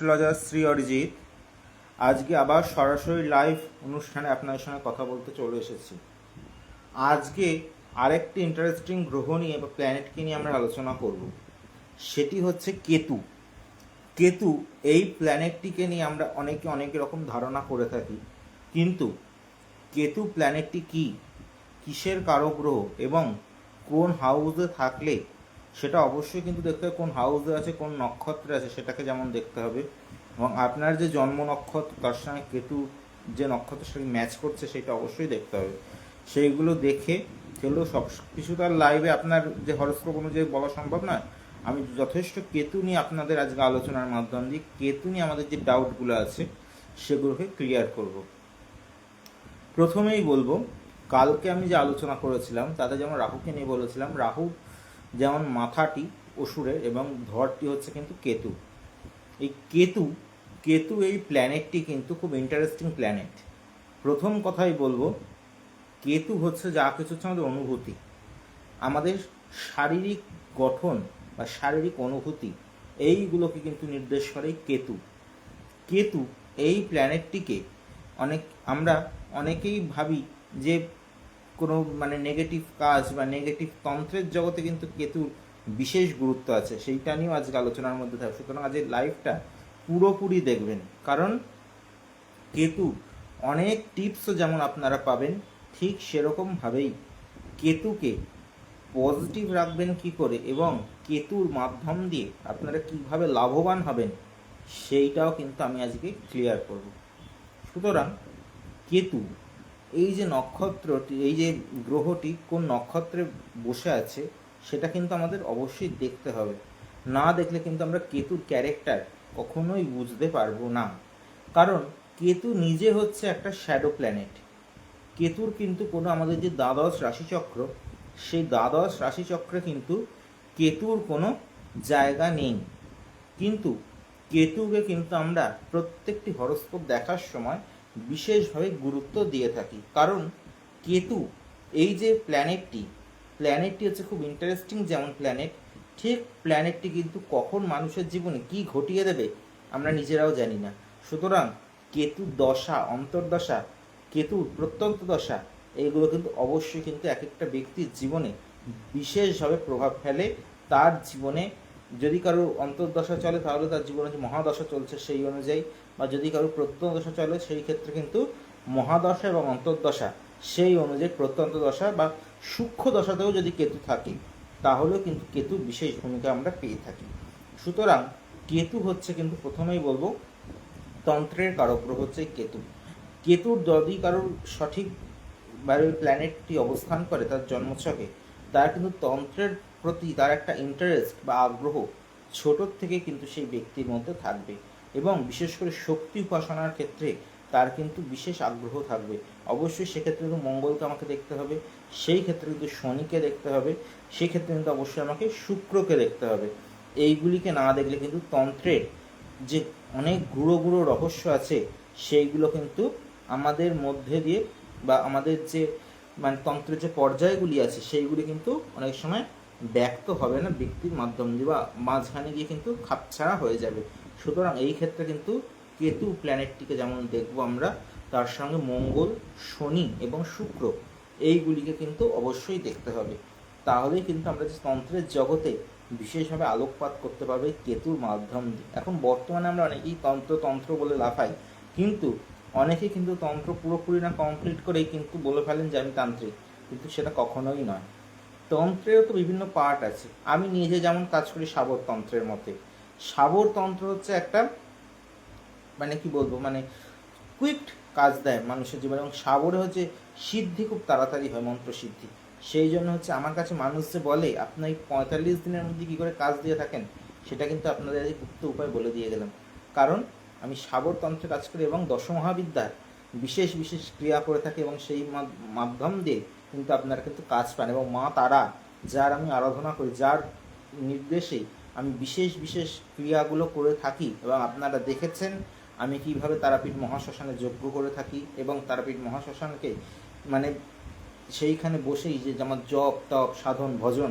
Astrologer Shri Arijit আজকে আবার সরাসরি লাইভ অনুষ্ঠানে আপনাদের সঙ্গে কথা বলতে চলে এসেছি। আজকে আরেকটি ইন্টারেস্টিং গ্রহ নিয়ে বা প্ল্যানেটকে নিয়ে আমরা আলোচনা করব। সেটি হচ্ছে কেতু। কেতু এই প্ল্যানেটটিকে নিয়ে আমরা অনেক রকম ধারণা করে থাকি, কিন্তু কেতু প্ল্যানেটটি কি, কিসের কারক গ্রহ এবং কোন হাউসে থাকলে সেটা অবশ্যই কিন্তু দেখতে হবে, কোন হাউসে আছে, কোন নক্ষত্রে আছে সেটাকে যেমন দেখতে হবে, এবং আপনার যে জন্ম নক্ষত্র তার সঙ্গে কেতু যে নক্ষত্রের সঙ্গে ম্যাচ করছে সেটা অবশ্যই দেখতে হবে। সেইগুলো দেখে সেগুলো সব কিছু তার লাইভে আপনার যে হরস্কোপ অনুযায়ী বলা সম্ভব নয়। আমি যথেষ্ট কেতু নিয়ে আপনাদের আজকে আলোচনার মাধ্যম দিয়ে কেতু নিয়ে আমাদের যে ডাউটগুলো আছে সেগুলোকে ক্লিয়ার করব। প্রথমেই বলবো, কালকে আমি যে আলোচনা করেছিলাম তাতে যেমন রাহুকে নিয়ে বলেছিলাম, রাহু যেমন মাথাটি অসুরের এবং ধরটি হচ্ছে কিন্তু কেতু। এই কেতু এই প্ল্যানেটটি কিন্তু খুব ইন্টারেস্টিং প্ল্যানেট। প্রথম কথাই বলবো, কেতু হচ্ছে যা কিছু হচ্ছে আমাদের অনুভূতি, আমাদের শারীরিক গঠন বা শারীরিক অনুভূতি, এইগুলোকে কিন্তু নির্দেশ করে কেতু এই প্ল্যানেটটিকে আমরা অনেকেই ভাবি যে কোনো নেগেটিভ কাজ বা নেগেটিভ তন্ত্রের জগতে কিন্তু কেতুর বিশেষ গুরুত্ব আছে, সেইটা নিয়েও আজকে আলোচনার মধ্যে থাকবে। সুতরাং আজকের লাইভটা পুরোপুরি দেখবেন, কারণ কেতু অনেক টিপসও যেমন আপনারা পাবেন, ঠিক সেরকমভাবেই কেতুকে পজিটিভ রাখবেন কি করে এবং কেতুর মাধ্যম দিয়ে আপনারা কিভাবে লাভবান হবেন সেইটাও কিন্তু আমি আজকে ক্লিয়ার করব। সুতরাং কেতু এই যে নক্ষত্রটি, এই যে গ্রহটি কোন নক্ষত্রে বসে আছে সেটা কিন্তু আমাদের অবশ্যই দেখতে হবে। না দেখলে কিন্তু আমরা কেতুর ক্যারেক্টার কখনোই বুঝতে পারবো না, কারণ কেতু নিজে হচ্ছে একটা শ্যাডো প্ল্যানেট। কেতুর কিন্তু কোনো আমাদের যে দ্বাদশ রাশিচক্র, সেই দ্বাদশ রাশিচক্রে কিন্তু কেতুর কোনো জায়গা নেই। কিন্তু কেতুকে কিন্তু আমরা প্রত্যেকটি হরস্কোপ দেখার সময় বিশেষভাবে গুরুত্ব দিয়ে থাকি, কারণ কেতু এই যে প্ল্যানেটটি হচ্ছে খুব ইন্টারেস্টিং যেমন প্ল্যানেট, ঠিক প্ল্যানেটটি কিন্তু কখন মানুষের জীবনে কি ঘটিয়ে দেবে আমরা নিজেরাও জানি না। সুতরাং কেতুর দশা, অন্তর্দশা, কেতুর প্রত্যন্ত দশা, এইগুলো কিন্তু অবশ্যই কিন্তু এক একটা ব্যক্তির জীবনে বিশেষভাবে প্রভাব ফেলে। তার জীবনে যদি কারোর অন্তর্দশা চলে তাহলে তার জীবনে যে মহাদশা চলছে সেই অনুযায়ী, বা যদি কারোর প্রত্যন্ত দশা চলে সেই ক্ষেত্রে কিন্তু মহাদশা এবং অন্তর্দশা সেই অনুযায়ী প্রত্যন্ত দশা বা সূক্ষ্ম দশাতেও যদি কেতু থাকে তাহলেও কিন্তু কেতু বিশেষ ভূমিকা আমরা পেয়ে থাকি। সুতরাং কেতু হচ্ছে কিন্তু প্রথমেই বলবো তন্ত্রের কারক গ্রহ হচ্ছে কেতুর যদি কারোর সঠিক প্ল্যানেটটি অবস্থান করে তার জন্মছকে, তার কিন্তু তন্ত্রের প্রতি তার একটা ইন্টারেস্ট বা আগ্রহ ছোটোর থেকে কিন্তু সেই ব্যক্তির মধ্যে থাকবে, এবং বিশেষ করে শক্তি উপাসনার ক্ষেত্রে তার কিন্তু বিশেষ আগ্রহ থাকবে। অবশ্যই সেক্ষেত্রে কিন্তু মঙ্গলকে আমাকে দেখতে হবে, সেই ক্ষেত্রে কিন্তু শনিকে দেখতে হবে, সেই ক্ষেত্রে কিন্তু অবশ্যই আমাকে শুক্রকে দেখতে হবে। এইগুলিকে না দেখলে কিন্তু তন্ত্রের যে অনেক গুঁড়ো রহস্য আছে সেইগুলো কিন্তু আমাদের মধ্যে দিয়ে বা আমাদের যে তন্ত্রের যে পর্যায়গুলি আছে সেইগুলি কিন্তু অনেক সময় ব্যক্ত হবে না ব্যক্তির মাধ্যম দিয়ে, বা মাঝখানে গিয়ে কিন্তু খাপছাড়া হয়ে যাবে। সুতরাং এই ক্ষেত্রে কিন্তু কেতু প্ল্যানেটটিকে যেমন দেখব আমরা, তার সঙ্গে মঙ্গল, শনি এবং শুক্র এইগুলিকে কিন্তু অবশ্যই দেখতে হবে। তাহলেই কিন্তু আমরা যে তন্ত্রের জগতে বিশেষভাবে আলোকপাত করতে পারবে কেতুর মাধ্যম দিয়ে। এখন বর্তমানে আমরা অনেকেই তন্ত্র বলে লাফাই, কিন্তু অনেকেই কিন্তু তন্ত্র পুরোপুরি না কমপ্লিট করেই কিন্তু বলে ফেলেন যে আমি তান্ত্রিক, কিন্তু সেটা কখনোই নয়। তন্ত্রেরও তো বিভিন্ন পার্ট আছে। আমি নিজে যেমন কাজ করি সাবর তন্ত্রের মতে। সাবর তন্ত্র হচ্ছে একটা কি বলবো কুইক কাজ দেয় মানুষের জীবনে, এবং সাবরে হচ্ছে সিদ্ধি খুব তাড়াতাড়ি হয়, মন্ত্র সিদ্ধি। সেই জন্য হচ্ছে আমার কাছে মানুষ যে বলে আপনি 45 দিনের মধ্যে কী করে কাজ দিয়ে থাকেন, সেটা কিন্তু আপনাদের গুপ্ত উপায় বলে দিয়ে গেলাম। কারণ আমি সাবর তন্ত্রে কাজ করি এবং দশমহাবিদ্যার বিশেষ ক্রিয়া করে থাকি, এবং সেই মাধ্যম দিয়ে কিন্তু আপনারা কিন্তু কাজ পান। এবং মা তারা যার আমি আরাধনা করি, যার নির্দেশেই আমি বিশেষ ক্রিয়াগুলো করে থাকি, এবং আপনারা দেখেছেন আমি কিভাবে তারাপীঠ মহাশ্মশানে যজ্ঞ করে থাকি, এবং তারাপীঠ মহাশ্মশানকে সেইখানে বসেই যে আমার জপ তপ সাধন ভজন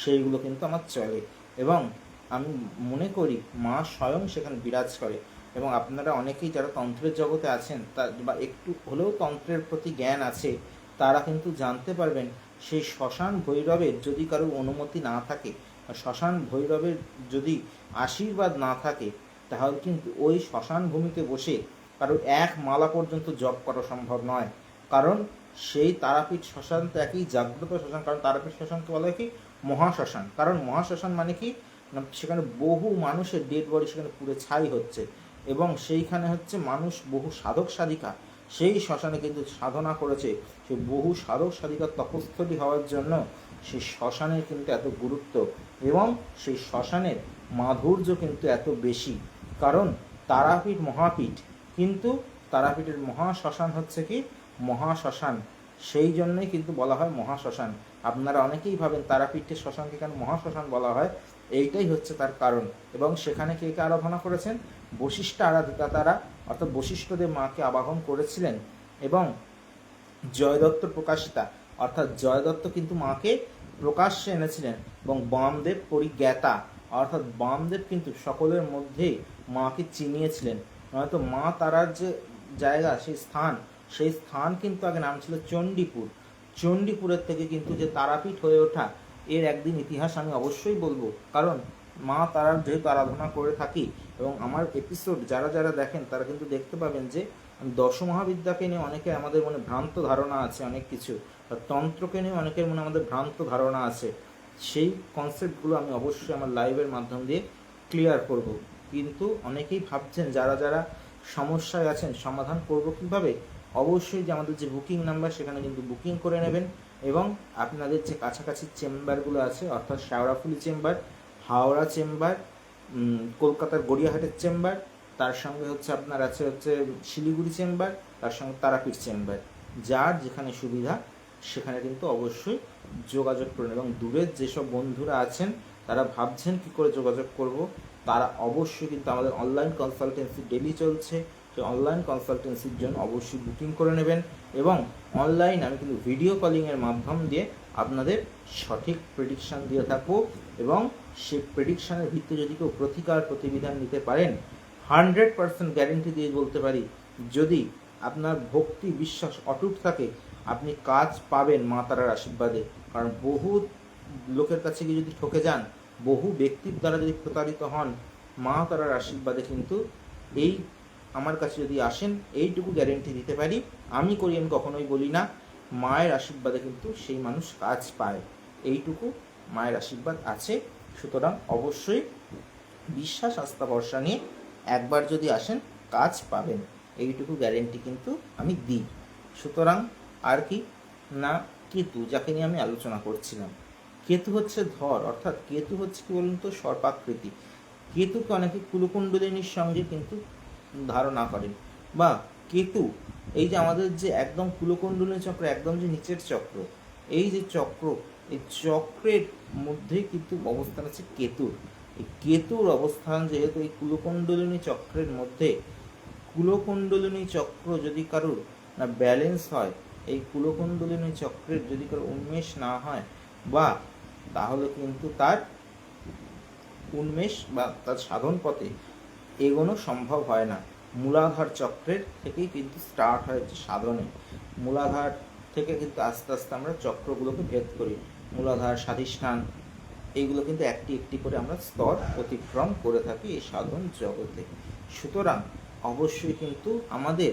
সেইগুলো কিন্তু আমার চলে। এবং আমি মনে করি মা স্বয়ং সেখানে বিরাজ করে। এবং আপনারা অনেকেই যারা তন্ত্রের জগতে আছেন বা একটু হলেও তন্ত্রের প্রতি জ্ঞান আছে, তারা কিন্তু জানতে পারবেন সেই শ্মশান ভৈরবের যদি কারোর অনুমতি না থাকে বা শ্মশান ভৈরবের যদি আশীর্বাদ না থাকে, তাহলে কিন্তু ওই শ্মশান ভূমিতে বসে কারোর এক মালা পর্যন্ত জপ করা সম্ভব নয়। কারণ সেই তারাপীঠ শ্মশান তো একই জাগ্রত শ্মশান, কারণ তারাপীঠ শ্মশানকে বলা হয় কি মহাশ্মশান। কারণ মহাশ্মশান মানে কি না, সেখানে বহু মানুষের ডেড বডি সেখানে পুড়ে ছাই হচ্ছে, এবং সেইখানে হচ্ছে মানুষ বহু সাধক সাধিকা সেই শ্মশানে কিন্তু সাধনা করেছে। সেই বহু সাধক সাধিকার তপস্থলী হওয়ার জন্য সেই শ্মশানের কিন্তু এত গুরুত্ব, এবং সেই শ্মশানের মাধুর্য কিন্তু এত বেশি। কারণ তারাপীঠ মহাপীঠ, কিন্তু তারাপীঠের মহাশ্মশান হচ্ছে কি মহাশ্মশান, সেই জন্যই কিন্তু বলা হয় মহাশ্মশান। আপনারা অনেকেই ভাবেন তারাপীঠের শ্মশানকে কেন মহাশ্মশান বলা হয়, এইটাই হচ্ছে তার কারণ। এবং সেখানে কে কে আরাধনা করেছেন? বশিষ্ঠ আরাধিকা তারা, অর্থাৎ বশিষ্ঠদেব মাকে আবাহন করেছিলেন। এবং জয়দত্ত প্রকাশিতা, অর্থাৎ জয়দত্ত কিন্তু মাকে প্রকাশ্যে এনেছিলেন। এবং বামদেব পরিজ্ঞাতা, অর্থাৎ বামদেব কিন্তু সকলের মধ্যে মাকে চিনিয়েছিলেন। নয়তো মা তারার যে জায়গা, সেই স্থান কিন্তু আগে নাম ছিল চণ্ডীপুর। চণ্ডীপুরের থেকে কিন্তু যে তারাপীঠ হয়ে ওঠা, এর একদিন ইতিহাস আমি অবশ্যই বলবো। কারণ মা তারার যেহেতু আরাধনা করে থাকি, এবং আমার এপিসোড যারা যারা দেখেন তারা কিন্তু দেখতে পাবেন যে দশমহাবিদ্যাকে নিয়ে অনেকে আমাদের মনে ভ্রান্ত ধারণা আছে, অনেক কিছু তন্ত্রকে নিয়ে অনেকের মনে আমাদের ভ্রান্ত ধারণা আছে। সেই কনসেপ্টগুলো আমি অবশ্যই আমার লাইভের মাধ্যম দিয়ে ক্লিয়ার করব। কিন্তু অনেকেই ভাবছেন যারা যারা সমস্যায় আছেন সমাধান করব কীভাবে, অবশ্যই যে আমাদের যে বুকিং নাম্বার সেখানে কিন্তু বুকিং করে নেবেন। এবং আপনাদের যে কাছাকাছি চেম্বারগুলো আছে, অর্থাৎ শেওড়াফুলি চেম্বার, হাওড়া চেম্বার, কলকাতার গড়িয়াহাটের চেম্বার, তার সঙ্গে হচ্ছে আপনার আছে শিলিগুড়ি চেম্বার, তার সঙ্গে তারাপীঠ চেম্বার, যার যেখানে সুবিধা সেখানে কিন্তু অবশ্যই যোগাযোগ করুন। এবং দূরের যেসব বন্ধুরা আছেন তারা ভাবছেন কী করে যোগাযোগ করব, তারা অবশ্যই কিন্তু আমাদের অনলাইন কনসালটেন্সি ডেলি চলছে, সেই অনলাইন কনসালটেন্সির জন্য অবশ্যই বুকিং করে নেবেন। এবং অনলাইন আমি কিন্তু ভিডিও কলিংয়ের মাধ্যম দিয়ে আপনাদের সঠিক প্রেডিকশান দিয়ে থাকবো। এবং সেই প্রেডিকশানের ভিত্তিতে যদি কেউ প্রতিকার প্রতিবিধান নিতে পারেন, 100% গ্যারেন্টি দিয়ে বলতে পারি, যদি আপনার ভক্তি বিশ্বাস অটুট থাকে, আপনি কাজ পাবেন মা তারার আশীর্বাদে। কারণ বহু লোকের কাছে গিয়ে যদি ঠকে যান, বহু ব্যক্তির দ্বারা যদি প্রতারিত হন, মা তারার আশীর্বাদে কিন্তু এই আমার কাছে যদি আসেন, এইটুকু গ্যারেন্টি দিতে পারি, আমি কখনোই বলি না, মায়ের আশীর্বাদে কিন্তু সেই মানুষ কাজ পায়, এইটুকু মায়ের আশীর্বাদ আছে। সুতরাং অবশ্যই বিশ্বাস আস্থা ভরসা নিয়ে একবার যদি আসেন কাজ পাবেন, এইটুকু গ্যারেন্টি কিন্তু আমি দিই। সুতরাং আর কি না, কেতু যাকে নিয়ে আমি আলোচনা করছিলাম, কেতু হচ্ছে ধর, অর্থাৎ কেতু হচ্ছে কি বলুন তো সর্পাকৃতি। কেতুকে অনেকে কুলকুণ্ডলিনীর সঙ্গে কিন্তু ধারণা করেন, বা কেতু এই যে আমাদের যে একদম কুলকুণ্ডলিনী চক্র, একদম যে নিচের চক্র, এই যে চক্র, এই চক্রের মধ্যে কিন্তু অবস্থান আছে কেতুর। এই কেতুর অবস্থান যেহেতু এই কুলকুণ্ডলিনী চক্রের মধ্যে, কুলকুণ্ডলিনী চক্র যদি কারোর না ব্যালেন্স হয়, এই কুলকুণ্ডলিনী চক্রের যদি কারোর উন্মেষ না হয়, বা তাহলে কিন্তু তার উন্মেষ বা তার সাধন পথে এগোনো সম্ভব হয় না। মূলাধার চক্রের থেকেই কিন্তু স্টার্ট হয়েছে সাধনে, মূলাধার থেকে কিন্তু আস্তে আস্তে আমরা চক্রগুলোকে ভেদ করি, মূলাধার স্বাধিষ্ঠান, এইগুলো কিন্তু একটি একটি করে আমরা স্তর অতিক্রম করে থাকি এই সাধন জগতে। সুতরাং অবশ্যই কিন্তু আমাদের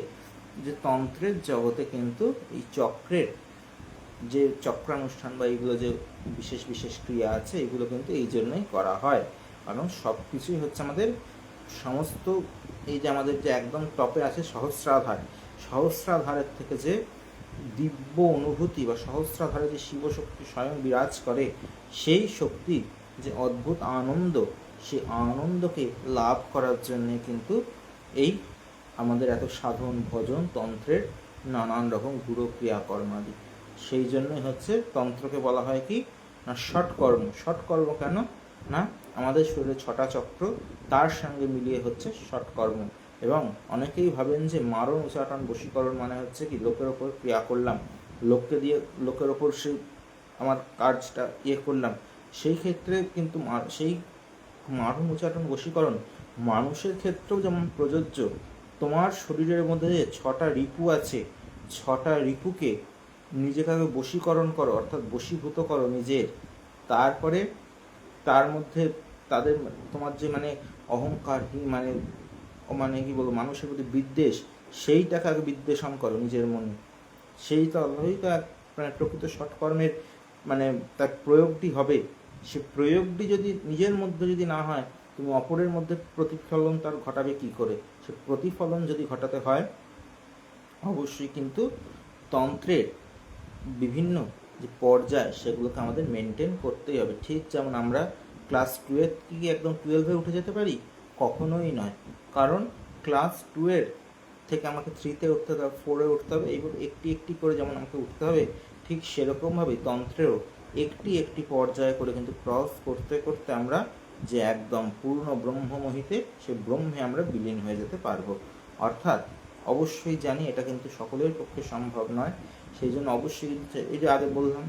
যে তন্ত্রের জগতে কিন্তু এই চক্রের যে চক্রানুষ্ঠান বা এইগুলো যে বিশেষ বিশেষ ক্রিয়া আছে, এগুলো কিন্তু এই জন্যই করা হয়। কারণ সব কিছুই হচ্ছে আমাদের সমস্ত এই যে আমাদের যে একদম টপে আছে সহস্রাধার, সহস্রাধারের থেকে যে দিব্য অনুভূতি বা সহস্রাধারে যে শিবশক্তি স্বয়ং বিরাজ করে, সেই শক্তি যে অদ্ভুত আনন্দ, সেই আনন্দকে লাভ করার জন্যে কিন্তু এই আমাদের এত সাধন ভজন তন্ত্রের নানান রকম গুরু ক্রিয়াকর্মাদি। সেই জন্যই হচ্ছে তন্ত্রকে বলা হয় কি না ষটকর্ম। ষটকর্ম কেন না, আমাদের শরীরে 6টা চক্র, তার সঙ্গে মিলিয়ে হচ্ছে ষটকর্ম। এবং অনেকেই ভাবেন যে মারণ উচাটন বশীকরণ মানে হচ্ছে কি লোকের ওপর ক্রিয়া করলাম, লোকের ওপর সেই আমার কাজটা করলাম। সেই ক্ষেত্রে কিন্তু সেই মারণ উচ্চাটন বশীকরণ মানুষের ক্ষেত্রেও যেমন প্রযোজ্য। তোমার শরীরের মধ্যে যে 6টা রিপু আছে, 6টা রিপুকে নিজেকে আগে বশীকরণ করো, অর্থাৎ বশীভূত করো নিজের। তারপরে তার মধ্যে তাদের তোমার যে মানে অহংকার মানে মানে কি বলবো মানুষের প্রতি বিদ্বেষ, সেইটাকে আগে বিদ্বেষণ করো নিজের মনে। সেই তো আল্লাহই তো এক মানে প্রকৃত সৎকর্মের মানে তার প্রয়োগটি হবে। সে প্রয়োগটি যদি নিজের মধ্যে যদি না হয়, তুমি অপরের মধ্যে প্রতিফলন তার ঘটাবে কি করে? সে প্রতিফলন যদি ঘটাতে হয়, অবশ্যই কিন্তু তন্ত্রের বিভিন্ন যে পর্যায় সেগুলোকে আমাদের মেনটেন করতেই হবে। ঠিক যেমন আমরা ক্লাস 12 কি একদম 12-এ উঠে যেতে পারি? কখনোই নয়। কারণ ক্লাস 2 থেকে আমাকে 3-তে উঠতে হবে, 4-এ উঠতে হবে, এইভাবে একটি একটি করে যেমন আমাকে উঠতে হবে, ঠিক সেরকমভাবেই তন্ত্রেও একটি একটি পর্যায় করে কিন্তু ক্রস করতে করতে আমরা যে একদম পূর্ণ ব্রহ্মমোহিতে সে ব্রহ্মে আমরা বিলীন হয়ে যেতে পারবো। অর্থাৎ অবশ্যই জানি এটা কিন্তু সকলের পক্ষে সম্ভব নয়। সেই জন্য অবশ্যই এই যে আগে বললাম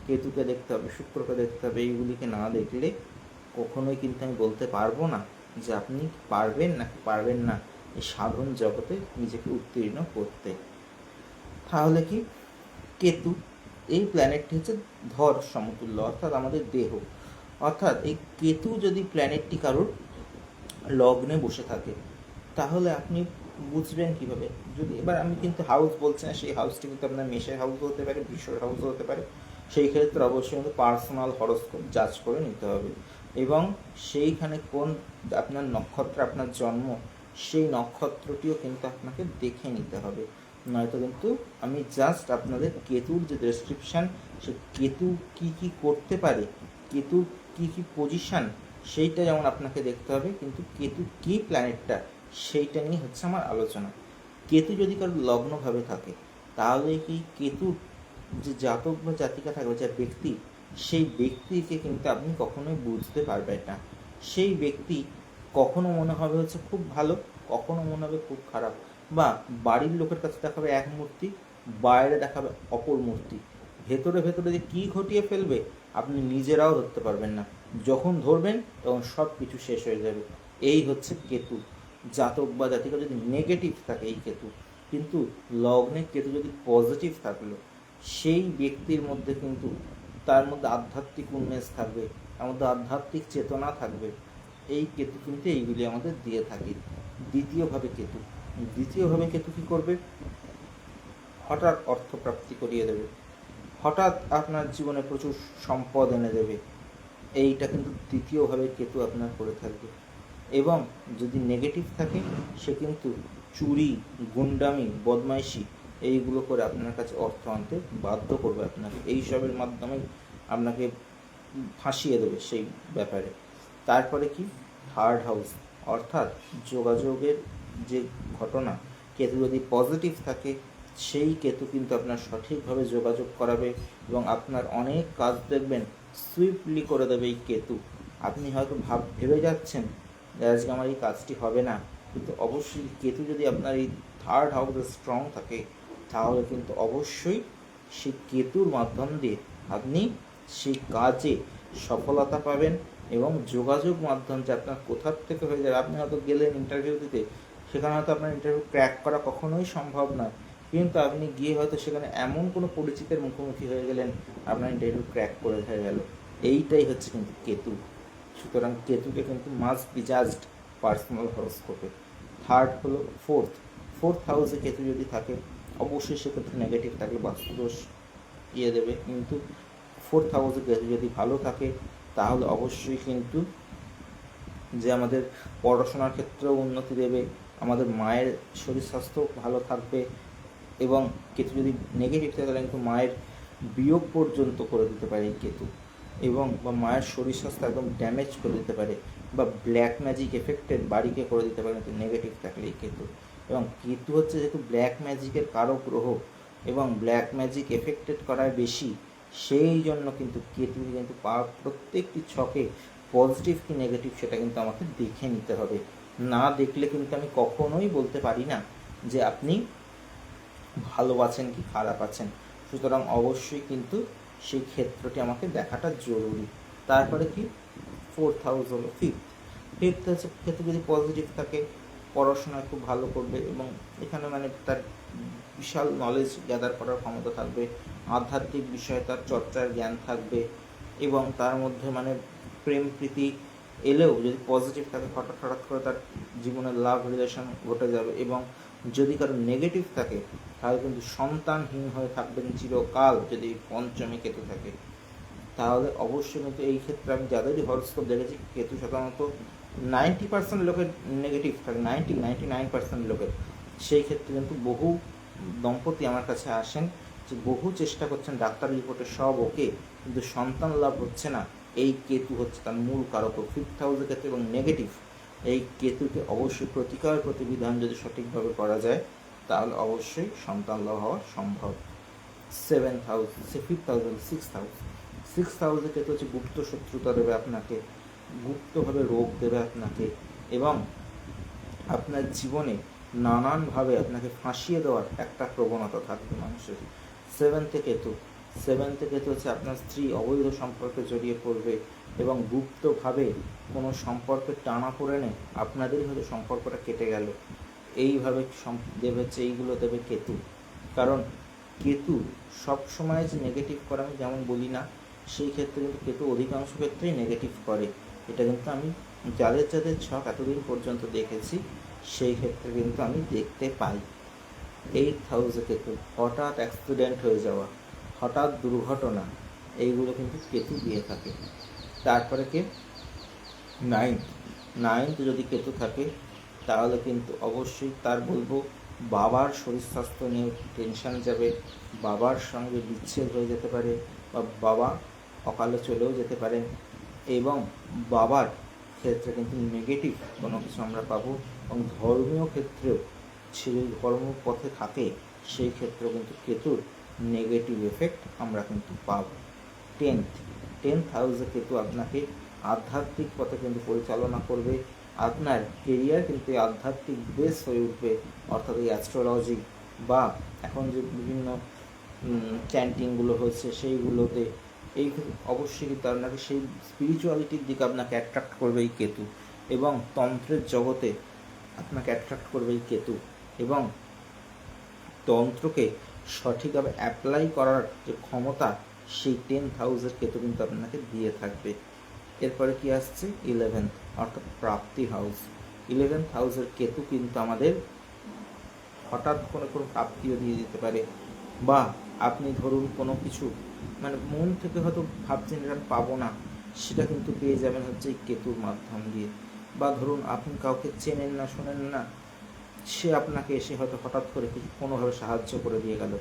কেতুকে দেখতে হবে, শুক্রকে দেখতে হবে। এইগুলিকে না দেখলে কখনোই কিন্তু আমি বলতে পারবো না যে আপনি পারবেন নাকি পারবেন না এই সাধন জগতে নিজেকে উত্তীর্ণ করতে। তাহলে কি কেতু এই প্ল্যানেটটি হচ্ছে ধর সমতুল্য, অর্থাৎ আমাদের দেহ। অর্থাৎ এই কেতু যদি প্ল্যানেটটি কারোর লগ্নে বসে থাকে, তাহলে আপনি বুঝবেন কিভাবে? যদি এবার আমি কিন্তু হাউস বলছি না, সেই হাউসটি কিন্তু আপনার মেষের হাউস হতে পারে, বৃষের হাউস হতে পারে। সেই ক্ষেত্রে অবশ্যই কিন্তু পার্সোনাল হরোস্কোপ যাচ করে নিতে হবে, এবং সেইখানে কোন আপনার নক্ষত্র আপনার জন্ম, সেই নক্ষত্রটিও কিন্তু আপনাকে দেখে নিতে হবে। নয়তো কিন্তু আমি জাস্ট আপনাদের কেতুর যে ডেসক্রিপশান, সে কেতু কি কি করতে পারে, কেতুর কি কি পজিশান, সেইটা যেমন আপনাকে দেখতে হবে, কিন্তু কেতু কি প্ল্যানেটটা সেইটা নিয়ে হচ্ছে আমার আলোচনা। কেতু যদি কারো লগ্নভাবে থাকে, তাহলে কি কেতুর যে জাতক বা জাতিকা থাকবে, যা ব্যক্তি, সেই ব্যক্তিকে কিন্তু আপনি কখনোই বুঝতে পারবেন না। সেই ব্যক্তি কখনো মনে হবে হচ্ছে খুব ভালো, কখনো মনে হবে খুব খারাপ, বা বাড়ির লোকের কাছে দেখাবে এক মূর্তি, বাইরে দেখাবে অপর মূর্তি। ভেতরে ভেতরে যে কী ঘটিয়ে ফেলবে আপনি নিজেরাও ধরতে পারবেন না। যখন ধরবেন তখন সব কিছু শেষ হয়ে যাবে। এই হচ্ছে কেতু। জাতক বা জাতিকা যদি নেগেটিভ থাকে এই কেতু, কিন্তু লগ্নে কেতু যদি পজিটিভ থাকলো, সেই ব্যক্তির মধ্যে কিন্তু তার মধ্যে আধ্যাত্মিক উন্মেষ থাকবে, তার মধ্যে আধ্যাত্মিক চেতনা থাকবে। এই কেতু কিন্তু এইগুলি আমাদের দিয়ে থাকে। দ্বিতীয়ভাবে কেতু কী করবে? হঠাৎ অর্থপ্রাপ্তি করিয়ে দেবে, হঠাৎ আপনার জীবনে প্রচুর সম্পদ এনে দেবে। এইটা কিন্তু দ্বিতীয়ভাবে কেতু আপনার করে থাকবে। এবং যদি নেগেটিভ থাকে, সে কিন্তু চুরি, গুন্ডামি, বদমাইশি এইগুলো করে আপনার কাছে অর্থ আনতে বাধ্য করবে আপনাকে। এইসবের মাধ্যমে আপনাকে ফাঁসিয়ে দেবে সেই ব্যাপারে। তারপরে কি? থার্ড হাউস, অর্থাৎ যোগাযোগের যে ঘটনা, কেতু যদি পজিটিভ থাকে, সেই কেতু কিন্তু আপনার সঠিকভাবে যোগাযোগ করাবে, এবং আপনার অনেক কাজ দেখবেন সুইফটলি করে দেবে এই কেতু। আপনি হয়তো ভেবে যাচ্ছেন যে আজকে আমার এই কাজটি হবে না, কিন্তু অবশ্যই কেতু যদি আপনার এই থার্ড হাউসে স্ট্রং থাকে, তাহলে কিন্তু অবশ্যই সেই কেতুর মাধ্যম দিয়ে আপনি সেই কাজে সফলতা পাবেন। এবং যোগাযোগ মাধ্যম যে আপনার কোথার থেকে হয়ে যাবে, আপনি হয়তো গেলেন ইন্টারভিউ দিতে, সেখানে হয়তো আপনার ইন্টারভিউ ক্র্যাক করা কখনোই সম্ভব নয়, কিন্তু আপনি গিয়ে হয়তো সেখানে এমন কোনো পরিচিতের মুখোমুখি হয়ে গেলেন, আপনার ইন্টারভিউ ক্র্যাক করে হয়ে গেল। এইটাই হচ্ছে কিন্তু কেতু। সুতরাং কেতুকে কিন্তু মাস্ট বি জাজড পার্সোনাল হরোস্কোপে। থার্ড হলো ফোর্থ হাউসে কেতু যদি থাকে, অবশ্যই সেক্ষেত্রে নেগেটিভ থাকলে বাস্তুদোষ দিয়ে দেবে, কিন্তু ফোর্থ হাউসে কেতু যদি ভালো থাকে, তাহলে অবশ্যই কিন্তু যে আমাদের পড়াশোনার ক্ষেত্রেও উন্নতি দেবে, আমাদের মায়ের শরীর স্বাস্থ্য ভালো থাকবে। এবং কেতু যদি নেগেটিভ থাকে, তাহলে কিন্তু মায়ের বিয়োগ পর্যন্ত করে দিতে পারে এই কেতু, এবং বা মায়ের শরীর স্বাস্থ্য একদম ড্যামেজ করে দিতে পারে, বা ব্ল্যাক ম্যাজিক এফেক্টেড বাড়িকে করে দিতে পারে কিন্তু নেগেটিভ থাকলে এই কেতু। এবং কেতু হচ্ছে যেহেতু ব্ল্যাক ম্যাজিকের কারক গ্রহ, এবং ব্ল্যাক ম্যাজিক এফেক্টেড করায় বেশি, সেই জন্য কিন্তু কেতু কিন্তু প্রত্যেকটি ছকে পজিটিভ কি নেগেটিভ সেটা কিন্তু আমাকে দেখে নিতে হবে। না দেখলে কিন্তু আমি কখনোই বলতে পারি না যে আপনি ভালো আছেন কি খারাপ আছেন। সুতরাং অবশ্যই কিন্তু সেই ক্ষেত্রটি আমাকে দেখাটা জরুরি। তারপরে কি? 4th হাউস হলো ফিফথ হচ্ছে ক্ষেত্রে যদি পজিটিভ থাকে পড়াশোনায় খুব ভালো করবে এবং এখানে মানে তার বিশাল নলেজ গ্যাদার করার ক্ষমতা থাকবে, আধ্যাত্মিক বিষয়ে তার চর্চার জ্ঞান থাকবে এবং তার মধ্যে মানে প্রেম প্রীতি এলেও যদি পজিটিভ থাকে হঠাৎ হঠাৎ করে তার জীবনে লাভ রিলেশন ঘটে যাবে। এবং যদি কারো নেগেটিভ থাকে তাহলে কিন্তু সন্তানহীন হয়ে থাকবেন চিরকাল যদি পঞ্চমে কেতু থাকে। তাহলে অবশ্যই কিন্তু এই ক্ষেত্রে আমি যাদেরই হরস্কোপ দেখেছি কেতু সাধারণত 90% লোকের নেগেটিভ থাকে, 99% লোকের। সেই ক্ষেত্রে কিন্তু বহু দম্পতি আমার কাছে আসেন যে বহু চেষ্টা করছেন, ডাক্তার রিপোর্টে সব ওকে, কিন্তু সন্তান লাভ হচ্ছে না। এই কেতু হচ্ছে তার মূল কারক। 5th হাউসের ক্ষেত্রে এবং নেগেটিভ এই কেতুকে অবশ্যই প্রতিকার প্রতিবিধান যদি সঠিকভাবে করা যায় তাহলে অবশ্যই সন্তান লাভ হওয়া সম্ভব। 7th house, 5th house, 6th হাউসে কেতু হচ্ছে গুপ্ত শত্রুতা দেবে আপনাকে, গুপ্তভাবে রোগ দেবে আপনাকে এবং আপনার জীবনে নানানভাবে আপনাকে ফাঁসিয়ে দেওয়ার একটা প্রবণতা থাকবে মানুষের। 7th কেতু হচ্ছে আপনার স্ত্রী অবৈধ সম্পর্কে জড়িয়ে পড়বে এবং গুপ্তভাবে কোনো সম্পর্কে টানা পড়ে আপনাদেরই হয়তো সম্পর্কটা কেটে গেল। এইভাবে দেবে হচ্ছে এইগুলো দেবে কেতু। কারণ কেতু সবসময় যে নেগেটিভ করে আমি যেমন বলি না, সেই ক্ষেত্রে কিন্তু কেতু অধিকাংশ ক্ষেত্রেই নেগেটিভ করে। এটা কিন্তু আমি যাদের ছক এতদিন পর্যন্ত দেখেছি সেই ক্ষেত্রে কিন্তু আমি দেখতে পাই। 8th হাউসে কেতু, হঠাৎ অ্যাক্সিডেন্ট হয়ে যাওয়া, হঠাৎ দুর্ঘটনা, এইগুলো কিন্তু কেতু দিয়ে থাকে। তারপরে কে 9th যদি কেতু থাকে তাহলে কিন্তু অবশ্যই তার বলবো বাবার শরীর স্বাস্থ্য নিয়ে টেনশন যাবে, বাবার সঙ্গে বিচ্ছেদ হয়ে যেতে পারে বা বাবা অকালে চলেও যেতে পারেন এবং বাবার ক্ষেত্রে কিন্তু নেগেটিভ কোনো কিছু আমরা পাবো। এবং ধর্মীয় ক্ষেত্রেও সে যদি ধর্মপথে থাকে সেই ক্ষেত্রেও কিন্তু কেতুর নেগেটিভ এফেক্ট আমরা কিন্তু পাবো। 10th হাউসে কেতু আপনাকে আধ্যাত্মিক পথে কিন্তু পরিচালনা করবে। আপনার কেরিয়ার কিন্তু আধ্যাত্মিক বেস হয়ে উঠবে, অর্থাৎ এই অ্যাস্ট্রোলজি বা এখন যে বিভিন্ন চ্যান্টিংগুলো হচ্ছে সেইগুলোতে এই অবশ্যই কিন্তু আপনাকে সেই স্পিরিচুয়ালিটির দিকে আপনাকে অ্যাট্রাক্ট করবে এই কেতু এবং তন্ত্রের জগতে আপনাকে অ্যাট্রাক্ট করবে এই কেতু এবং তন্ত্রকে সঠিকভাবে অ্যাপ্লাই করার যে ক্ষমতা সেই 10th হাউসের কেতু কিন্তু আপনাকে দিয়ে থাকবে। এরপরে কি আসছে 11th অর্থাৎ প্রাপ্তি হাউস। 11th হাউসের কেতু কিন্তু আমাদের হঠাৎ কোনো প্রাপ্তিও দিয়ে দিতে পারে বা আপনি ধরুন কোনো কিছু মানে মন থেকে হয়তো ভাবছেন এটা পাবো না, সেটা কিন্তু পেয়ে যাবেন হচ্ছে এই কেতুর মাধ্যম দিয়ে। বা ধরুন আপনি কাউকে চেনেন না শোনেন না, সে আপনাকে এসে হয়তো হঠাৎ করে কিছু কোনোভাবে সাহায্য করে দিয়ে গেল।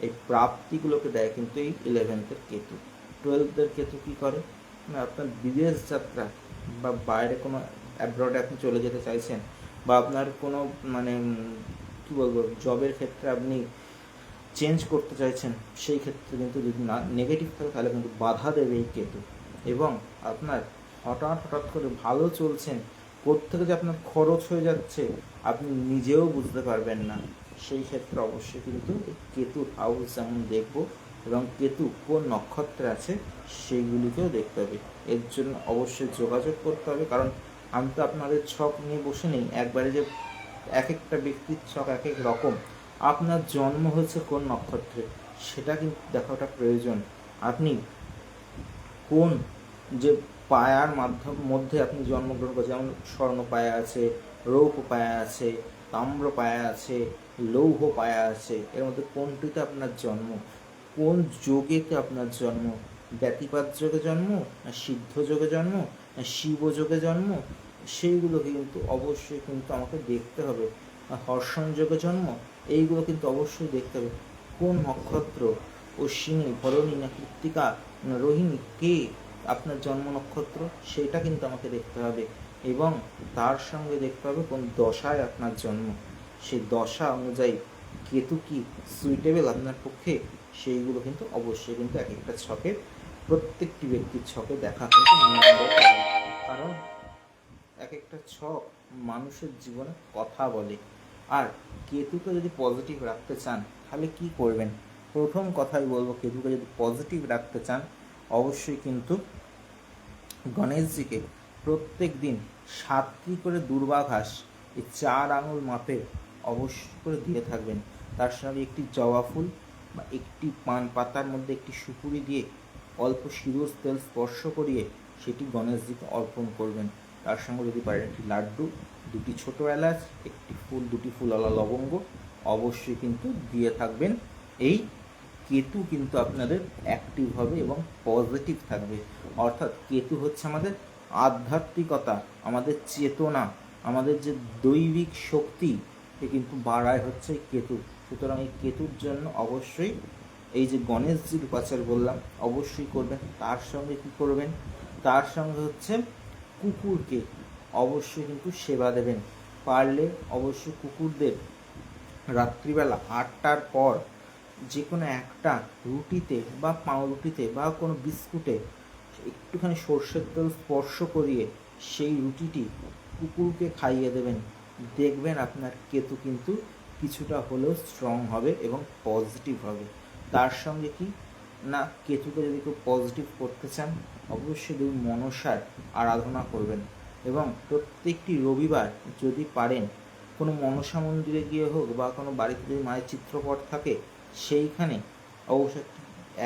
এই প্রাপ্তিগুলোকে দেয় কিন্তু এই 11th কেতু। 12th কেতু কী করে না, আপনার বিদেশ যাত্রা বা বাইরে কোনো অ্যাব্রডে আপনি চলে যেতে চাইছেন বা আপনার কোনো মানে কী বলবো জবের ক্ষেত্রে আপনি চেঞ্জ করতে চাইছেন, সেই ক্ষেত্রে কিন্তু যদি না নেগেটিভ থাকে তাহলে কিন্তু বাধা দেবে এই কেতু। এবং আপনার হঠাৎ করে ভালো চলছেন, কোত্থেকে যে আপনার খরচ হয়ে যাচ্ছে আপনি নিজেও বুঝতে পারবেন না। সেই ক্ষেত্রে অবশ্যই কিন্তু এই কেতুর হাউস যেমন দেখব এবং কেতু কোন নক্ষত্রে আছে সেইগুলিকেও দেখতে হবে। এর জন্য অবশ্যই যোগাযোগ করতে হবে, কারণ আমি তো আপনাদের ছক নিয়ে বসে নেই একবারে যে এক একটা ব্যক্তির ছক এক এক রকম। আপনার জন্ম হয়েছে কোন নক্ষত্রে সেটা কিন্তু দেখাটা প্রয়োজন। আপনি কোন যে পায়ার মধ্যে আপনি জন্মগ্রহণ করেছেন, যেমন স্বর্ণ পায়া আছে, রৌপ পায়া আছে, তাম্র পায়া আছে, লৌহ পায়া আছে, এর মধ্যে কোনটিতে আপনার জন্ম, কোন যোগেতে আপনার জন্ম, ব্যতিপাত যোগে জন্ম না সিদ্ধ যোগে জন্ম না শিব যোগে জন্ম, সেইগুলোকে কিন্তু অবশ্যই কিন্তু আমাকে দেখতে হবে। হর্ষণ যোগে জন্ম, এইগুলো কিন্তু অবশ্যই দেখতে হবে। কোন নক্ষত্র অশ্বিনী ভরণী না কৃত্তিকা না রোহিণী কে আপনার জন্ম নক্ষত্র সেটা কিন্তু আমাকে দেখতে হবে এবং তার সঙ্গে দেখতে হবে কোন দশায় আপনার জন্ম, সেই দশা অনুযায়ী কেতু কি সুইটেবল আপনার পক্ষে, সেইগুলো কিন্তু অবশ্যই কিন্তু এক একটা ছকের প্রত্যেকটি ব্যক্তির ছকে দেখা কিন্তু কারণ এক একটা ছক মানুষের জীবনে কথা বলে। আর কেতুকে যদি পজিটিভ রাখতে চান তাহলে কি করবেন? প্রথম কথাই বলবো, কেতুকে যদি পজিটিভ রাখতে চান অবশ্যই কিন্তু গণেশজিকে প্রত্যেক দিন 7টি করে দূর্বা ঘাস এই 4 আঙুল মাপে অবশ্যই করে দিয়ে থাকবেন। তার সঙ্গে একটি জবা ফুল বা একটি পান পাতার মধ্যে একটি সুপুরি দিয়ে অল্প সিঁদুর তেল স্পর্শ করিয়ে সেটি গণেশজিকে অর্পণ করবেন। তার সঙ্গে যদি পারেন একটি লাড্ডু, 2টি ছোট এলাচ, একটি ফুল, 2টি ফুলওয়ালা লবঙ্গ অবশ্যই কিন্তু দিয়ে থাকবেন। এই কেতু কিন্তু আপনাদের অ্যাক্টিভ হবে এবং পজিটিভ থাকবে। অর্থাৎ কেতু হচ্ছে আমাদের আধ্যাত্মিকতা, আমাদের চেতনা, আমাদের যে দৈবিক শক্তি এ কিন্তু বাড়ায় হচ্ছে কেতু। সুতরাং এই কেতুর জন্য অবশ্যই এই যে গণেশজির উপাচার বললাম অবশ্যই করবেন। তার সঙ্গে কী করবেন, তার সঙ্গে হচ্ছে কুকুরকে অবশ্যই কিন্তু সেবা দেবেন। পারলে অবশ্যই কুকুরদের রাত্রিবেলা 8টার পর যে কোনো একটা রুটিতে বা পাউরুটিতে বা কোনো বিস্কুটে একটুখানি সর্ষের তেল স্পর্শ করিয়ে সেই রুটিটি কুকুরকে খাইয়ে দেবেন। দেখবেন আপনার কেতু কিন্তু কিছুটা হলেও স্ট্রং হবে এবং পজিটিভ হবে। তার সঙ্গে কি না, কেতুকে যদি কেউ পজিটিভ করতে চান অবশ্যই দেবী মনসার আরাধনা করবেন এবং প্রত্যেকটি রবিবার যদি পারেন কোনো মনসা মন্দিরে গিয়ে হোক বা কোনো বাড়িতে যদি মায়ের চিত্রপট থাকে সেইখানে অবশ্যই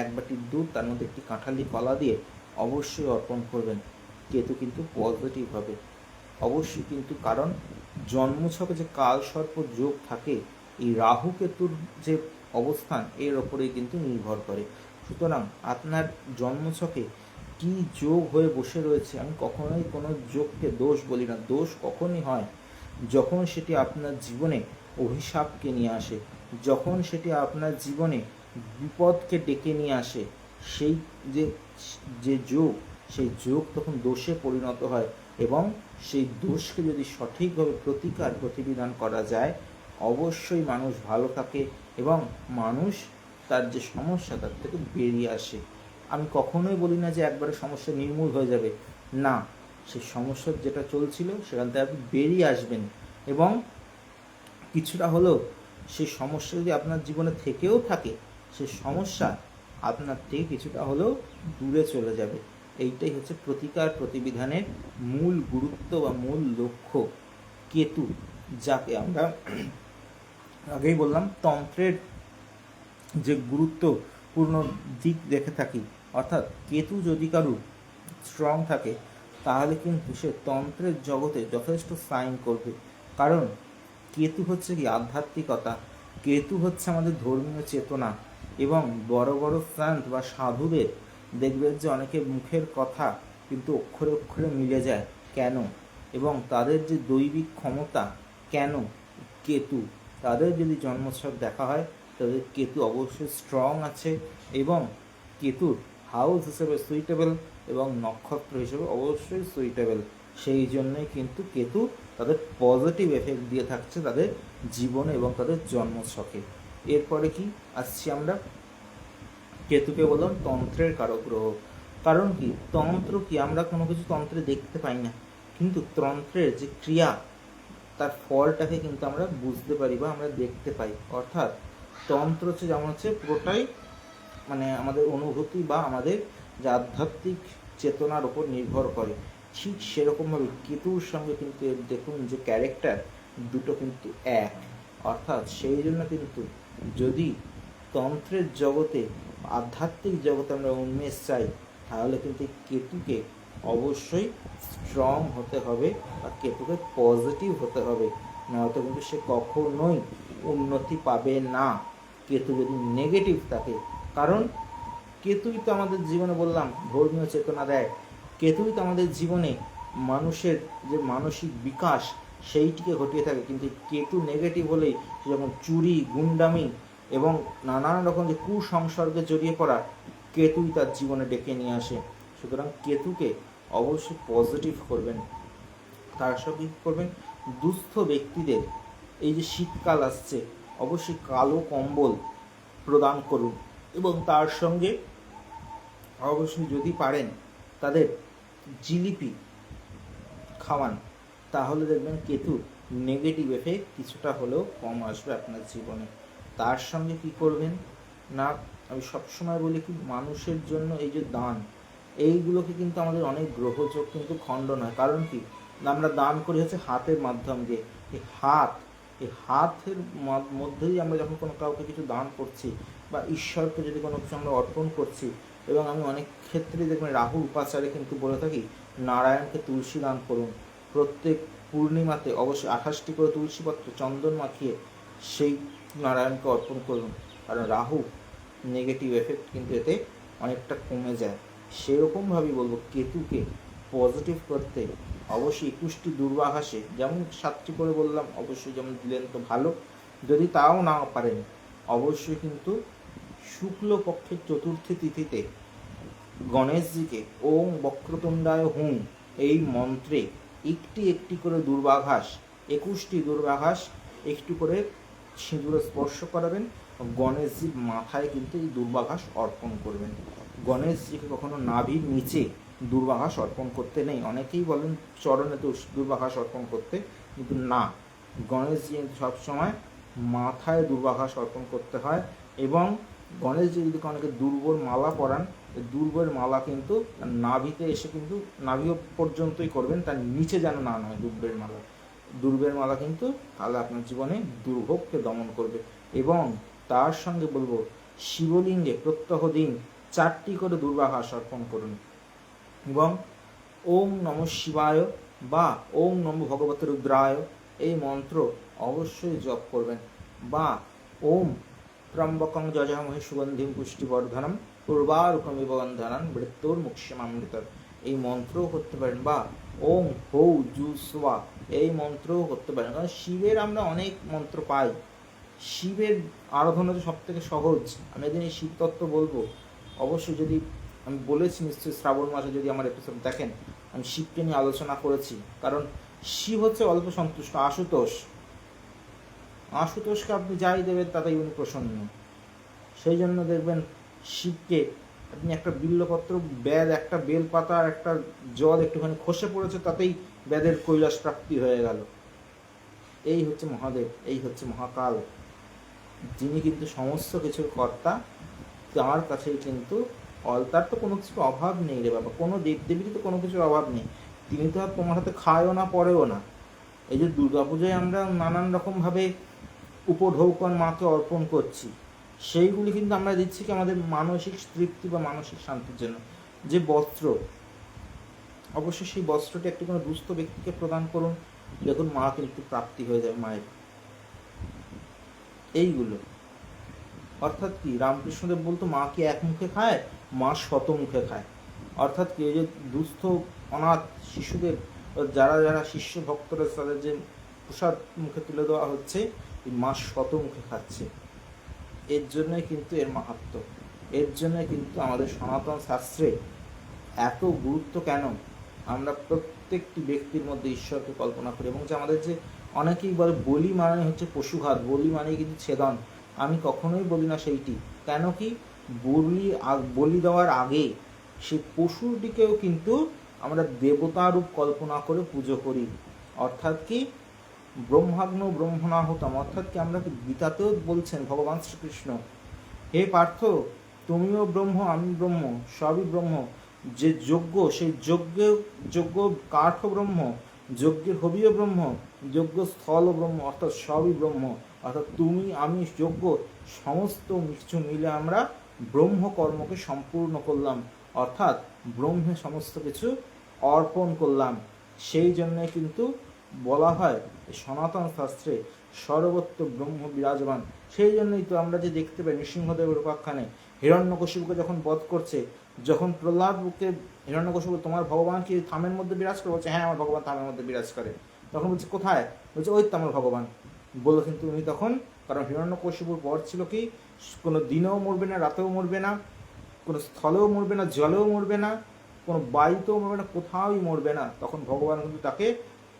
এক বাটি দুধ, তার মধ্যে একটি কাঁঠালি কলা দিয়ে অবশ্যই অর্পণ করবেন। কেতু কিন্তু পজিটিভ হবে অবশ্যই কিন্তু, কারণ জন্মছকে যে কাল সর্প যোগ থাকে এই রাহু কেতুর যে অবস্থান এর ওপরেই কিন্তু নির্ভর করে। সুতরাং আপনার জন্মছকে কি যোগ হয়ে বসে রয়েছে, আমি কখনোই কোনো যোগকে দোষ বলি না। দোষ কখনই হয় যখন সেটি আপনার জীবনে অভিশাপকে নিয়ে আসে, যখন সেটি আপনার জীবনে বিপদকে ডেকে নিয়ে আসে। সেই যে যোগ, সেই যোগ তখন দোষে পরিণত হয় এবং সেই দোষকে যদি সঠিকভাবে প্রতিবিধান করা যায় অবশ্যই মানুষ ভালো থাকে এবং মানুষ তার যে সমস্যা তার থেকে বেরিয়ে আসে। আমি কখনোই বলি না যে একবারে সমস্যা নির্মূল হয়ে যাবে, না, সেই সমস্যার যেটা চলছিল সেখান থেকে আপনি বেরিয়ে আসবেন এবং কিছুটা হলেও সেই সমস্যা যদি আপনার জীবনে থেকেও থাকে সেই সমস্যা আপনার থেকে কিছুটা হলেও দূরে চলে যাবে। এইটাই হচ্ছে প্রতিবিধানের মূল গুরুত্ব বা মূল লক্ষ্য। কেতু, যাকে আমরা আগেই বললাম তন্ত্রের যে গুরুত্বপূর্ণ দিক দেখে থাকি, অর্থাৎ কেতু যদি কারু স্ট্রং থাকে তাহলে কিন্তু সে তন্ত্রের জগতে যথেষ্ট সাইন করবে। কারণ কেতু হচ্ছে কি আধ্যাত্মিকতা, কেতু হচ্ছে আমাদের ধর্মীয় চেতনা এবং বড় বড় সন্ত বা সাধুদের দেখবেন যে অনেকের মুখের কথা কিন্তু অক্ষরে অক্ষরে মিলে যায়। কেন? এবং তাদের যে দৈবিক ক্ষমতা, কেন? কেতু, তাদের যদি জন্মছক দেখা হয় তাদের কেতু অবশ্যই স্ট্রং আছে এবং কেতুর হাউস হিসেবে সুইটেবল এবং নক্ষত্র হিসেবে অবশ্যই সুইটেবল। সেই জন্যই কিন্তু কেতু তাদের পজিটিভ এফেক্ট দিয়ে থাকছে তাদের জীবনে এবং তাদের জন্মছকে। এরপরে কি আসছি আমরা, কেতুকে বললাম তন্ত্রের কারক গ্রহ। কারণ কি, তন্ত্র কি আমরা কোনো কিছু তন্ত্রে দেখতে পাই না, কিন্তু তন্ত্রের যে ক্রিয়া তার ফলটাকে কিন্তু আমরা বুঝতে পারি বা আমরা দেখতে পাই। অর্থাৎ তন্ত্র হচ্ছে যেমন হচ্ছে পুরোটাই মানে আমাদের অনুভূতি বা আমাদের যে আধ্যাত্মিক চেতনার ওপর নির্ভর করে, ঠিক সেরকমভাবে কেতুর সঙ্গে কিন্তু দেখুন যে ক্যারেক্টার দুটো কিন্তু এক। অর্থাৎ সেই জন্য কিন্তু যদি তন্ত্রের জগতে আধ্যাত্মিক জগতে আমরা উন্মেষ চাই তাহলে কিন্তু কেতুকে অবশ্যই স্ট্রং হতে হবে বা কেতুকে পজিটিভ হতে হবে, নয়তো কিন্তু সে কখনোই উন্নতি পাবে না কেতু যদি নেগেটিভ থাকে। কারণ কেতুই তো আমাদের জীবনে বললাম ধর্মীয় চেতনা দেয়, কেতুই তো আমাদের জীবনে মানুষের যে মানসিক বিকাশ সেইটিকে ঘটিয়ে থাকে। কিন্তু কেতু নেগেটিভ হলেই যেমন চুরি, গুন্ডামি এবং নানান রকম যে কুসংসর্গে জড়িয়ে পড়া কেতুই তার জীবনে ডেকে নিয়ে আসে। সুতরাং কেতুকে অবশ্যই পজিটিভ করবেন। তার সঙ্গে কী করবেন, দুস্থ ব্যক্তিদের এই যে শীতকাল আসছে অবশ্যই কালো কম্বল প্রদান করুন এবং তার সঙ্গে অবশ্যই যদি পারেন তাদের জিলিপি খাওয়ান, তাহলে দেখবেন কেতু নেগেটিভ এফেক্ট কিছুটা হলেও কম আসবে আপনার জীবনে। তার সঙ্গে কি করবেন না, আমি সবসময় বলি কি মানুষের জন্য এই যে দান, এইগুলোকে কিন্তু আমাদের অনেক গ্রহযোগ কিন্তু খণ্ডন হয়। কারণ কি, আমরা দান করি হচ্ছে হাতের মাধ্যম দিয়ে। এই হাতের মধ্যেই আমরা যখন কোনো কাউকে কিছু দান করছি বা ঈশ্বরকে যদি কোনো কিছু আমরা অর্পণ করছি, এবং আমি অনেক ক্ষেত্রে দেখবেন রাহুল উপাচারে কিন্তু বলে থাকি নারায়ণকে তুলসী দান করুন। প্রত্যেক পূর্ণিমাতে অবশ্যই 28টি করে তুলসীপত্র চন্দন মাখিয়ে সেই নারায়ণকে অর্পণ করুন, কারণ রাহু নেগেটিভ এফেক্ট কিন্তু এতে অনেকটা কমে যায়। সেরকমভাবেই বলবো কেতুকে পজিটিভ করতে অবশ্যই 21টি দূর্বাঘাসে, যেমন 7টি করে বললাম অবশ্যই যেমন দিলেন তো ভালো, যদি তাও না পারেন অবশ্যই কিন্তু শুক্লপক্ষের চতুর্থী তিথিতে গণেশজিকে ওম বক্রতুণ্ডায় হুম এই মন্ত্রে একটি করে দূর্বাঘাস, 21টি দূর্বাঘাস একটু করে সিঁদুরে স্পর্শ করাবেন, গণেশজির মাথায় কিন্তু এই দূর্বাঘাস অর্পণ করবেন। গণেশজিকে কখনো নাভির নিচে দূর্বাঘাস অর্পণ করতে নেই। অনেকেই বলেন চরণে তো দূর্বাঘাস অর্পণ করতে, কিন্তু না, গণেশজি সবসময় মাথায় দূর্বাঘাস অর্পণ করতে হয়। এবং গণেশজি যদি অনেকে দুর্বল মালা পরান, দুর্বল মালা কিন্তু নাভিতে এসে কিন্তু নাভি পর্যন্তই করবেন, তার নিচে যেন না নয় দুর্বের মালা কিন্তু তাহলে আপনার জীবনে দুর্ভোগকে দমন করবে। এবং তার সঙ্গে বলবো শিবলিঙ্গে প্রত্যহ দিন 4টি করে দূর্বাঘাস অর্পণ করুন, এবং ওম নম শিবায় বা ওম নম ভগবতে রুদ্রায় এই মন্ত্র অবশ্যই জপ করবেন, বা ওম ত্রম্বকং যজামহে সুগন্ধিম পুষ্টিবর্ধনম পূর্বারুকমিব বন্ধনান মৃত্যুর্মুক্ষমামৃতর এই মন্ত্রও করতে পারেন, বা ওম হৌ জু স্বা এই মন্ত্রও করতে পারেন। কারণ শিবের আমরা অনেক মন্ত্র পাই, শিবের আরাধনা তো সব থেকে সহজ। আমি একদিন এই শিবতত্ত্ব বলবো অবশ্যই, যদি আমি বলেছি নিশ্চয়ই শ্রাবণ মাসে যদি আমার এপিসোড দেখেন, আমি শিবকে নিয়ে আলোচনা করেছি। কারণ শিব হচ্ছে অল্প সন্তুষ্ট। আশুতোষকে আপনি যাই দেবেন তাতেই উনি প্রসন্ন। সেই জন্য দেখবেন শিবকে আপনি একটা বিল্লপত্র, বেদ, একটা বেলপাতা আর একটা জল একটুখানি খসে পড়েছে, তাতেই বেদের কৈলাস প্রাপ্তি হয়ে গেল। এই হচ্ছে মহাদেব, এই হচ্ছে মহাকাল, যিনি কিন্তু সমস্ত কিছুর কর্তা। তার কাছেই কিন্তু তার তো কোনো কিছুর অভাব নেই রে বাবা, কোনো দেবদেবীরই তো কোনো কিছুর অভাব নেই। তিনি তো আর তোমার হাতে খায়ও না পরেও না। এই যে দুর্গাপূজায় আমরা নানান রকমভাবে উপঢৌকন মাকে অর্পণ করছি, সেইগুলি কিন্তু আমরা দিচ্ছি কি আমাদের মানসিক তৃপ্তি বা মানসিক শান্তির জন্য। যে বস্ত্র, অবশ্যই সেই বস্ত্রটি একটি কোনো দুস্থ ব্যক্তিকে প্রদান করুন, দেখুন মা কিন্তু প্রাপ্তি হয়ে যাবে মায়ের। এইগুলো অর্থাৎ কি, রামকৃষ্ণদেব বলতো মা কি এক মুখে খায়, মা শত মুখে খায়। অর্থাৎ কি, এই যে দুস্থ অনাথ শিশুদের যারা যারা শিষ্য ভক্তরা তাদের যে প্রসাদ মুখে তুলে দেওয়া হচ্ছে, এই মা শত মুখে খাচ্ছে। এর জন্যই কিন্তু এর মাহাত্ম্য, এর জন্যই কিন্তু আমাদের সনাতন শাস্ত্রে এত গুরুত্ব কেন। আমরা প্রত্যেকটি ব্যক্তির মধ্যে ঈশ্বরকে কল্পনা করি, এবং যে আমাদের যে অনেকেই বলে বলি মানে হচ্ছে পশুঘাত, বলি মানে কিন্তু ছেদন। আমি কখনোই বলি না সেইটি। কেন কি, বলি দেওয়ার আগে সেই পশুটিকেও কিন্তু আমরা দেবতা রূপ কল্পনা করে পুজো করি। অর্থাৎ কি, ব্রহ্মাগ্ন ব্রহ্মণাহুতম, অর্থাৎ কি আমরা গীতাতেও বলছেন ভগবান শ্রীকৃষ্ণ, হে পার্থ তুমিও ব্রহ্ম আমি ব্রহ্ম, সবই ব্রহ্ম। যে যজ্ঞ, সেই যজ্ঞ কাঠ ব্রহ্ম, যজ্ঞের হবিও ব্রহ্ম, যজ্ঞ স্থল ব্রহ্ম, অর্থাৎ সবই ব্রহ্ম। অর্থাৎ তুমি আমি যজ্ঞ সমস্ত কিছু মিলে আমরা ব্রহ্মকর্মকে সম্পূর্ণ করলাম, অর্থাৎ ব্রহ্মে সমস্ত কিছু অর্পণ করলাম। সেই জন্যে কিন্তু বলা হয় সনাতন শাস্ত্রে সর্বত্র ব্রহ্ম বিরাজমান। সেই জন্যই তো আমরা যে দেখতে পাই নৃসিংহদেবের উপাখ্যানে হিরণ্যকশিপুকে যখন বধ করছে, যখন প্রহ্লাদকে হিরণ্যকশিপু তোমার ভগবান কি থামের মধ্যে বিরাজ করে, বলছে হ্যাঁ আমার ভগবান থামের মধ্যে বিরাজ করে। তখন বলছে কোথায়, বলছে ওই তো আমার ভগবান। বললো কিন্তু উনি তখন, কারণ হিরণ্যকশিপুর বর ছিল কি কোনো দিনেও মরবে না, রাতেও মরবে না, কোনো স্থলেও মরবে না, জলেও মরবে না, কোনো বায়ুতেও মরবে না, কোথাওই মরবে না। তখন ভগবান কিন্তু তাকে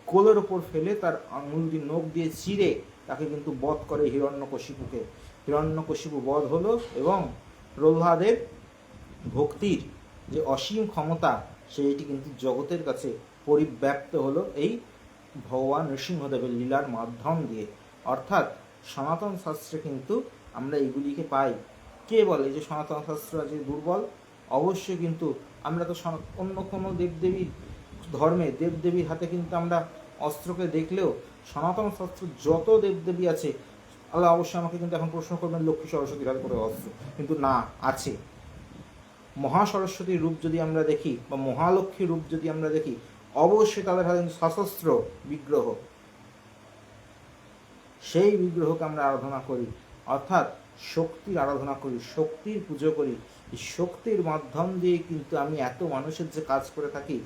কোলের ওপর ফেলে তার আঙুল দিয়ে নখ দিয়ে চিরে তাকে কিন্তু বধ করে হিরণ্যকশিপুকে। হিরণ্যকশিপু বধ হলো, এবং প্রহ্লাদের ভক্তির যে অসীম ক্ষমতা সেইটি কিন্তু জগতের কাছে পরিব্যাপ্ত হলো এই ভগবান নৃসিংহদেবের লীলার মাধ্যম দিয়ে। অর্থাৎ সনাতন শাস্ত্রে কিন্তু আমরা এইগুলিকে পাই। কে বলে যে সনাতন শাস্ত্র আজ দুর্বল? অবশ্যই কিন্তু আমরা তো অন্য কোনো দেবদেবীর ধর্মে দেবদেবীর হাতে কিন্তু আমরা অস্ত্রকে দেখলেও সনাতন শাস্ত্র যত দেবদেবী আছে, আল্লাহ অবশ্যই আমাকে কিন্তু এখন প্রশ্ন করবেন লক্ষ্মী সরস্বতীর হাতে করে অস্ত্র, কিন্তু না, আছে। মহা সরস্বতীর রূপ যদি আমরা দেখি বা মহালক্ষ্মীর রূপ যদি আমরা দেখি, অবশ্যই তাদের হাতে সশস্ত্র বিগ্রহ, সেই বিগ্রহকে আমরা আরাধনা করি, অর্থাৎ শক্তির আরাধনা করি, শক্তির পুজো করি। এই শক্তির মাধ্যম দিয়ে কিন্তু আমি এত মানুষের যে কাজ করে থাকি,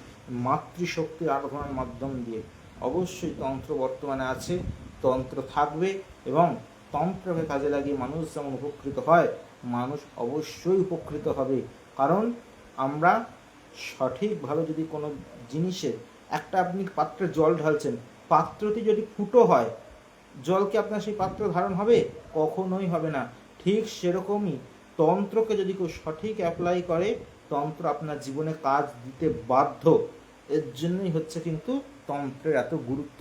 মাতৃশক্তির আরাধনার মাধ্যম দিয়ে। অবশ্যই তন্ত্র বর্তমানে আছে, তন্ত্র থাকবে, এবং তন্ত্রকে কাজে লাগিয়ে মানুষ যেমন উপকৃত হয়, মানুষ অবশ্যই উপকৃত হবে। কারণ আমরা সঠিকভাবে যদি কোনো জিনিসের একটা, আপনি পাত্রে জল ঢালছেন, পাত্রটি যদি ফুটো হয়, জল কি আপনার সেই পাত্র ধারণ হবে? কখনোই হবে না। ঠিক সেরকমই তন্ত্রকে যদি কেউ সঠিক অ্যাপ্লাই করে, তন্ত্র আপনার জীবনে কাজ দিতে বাধ্য। এর জন্যই হচ্ছে কিন্তু তন্ত্রের এত গুরুত্ব,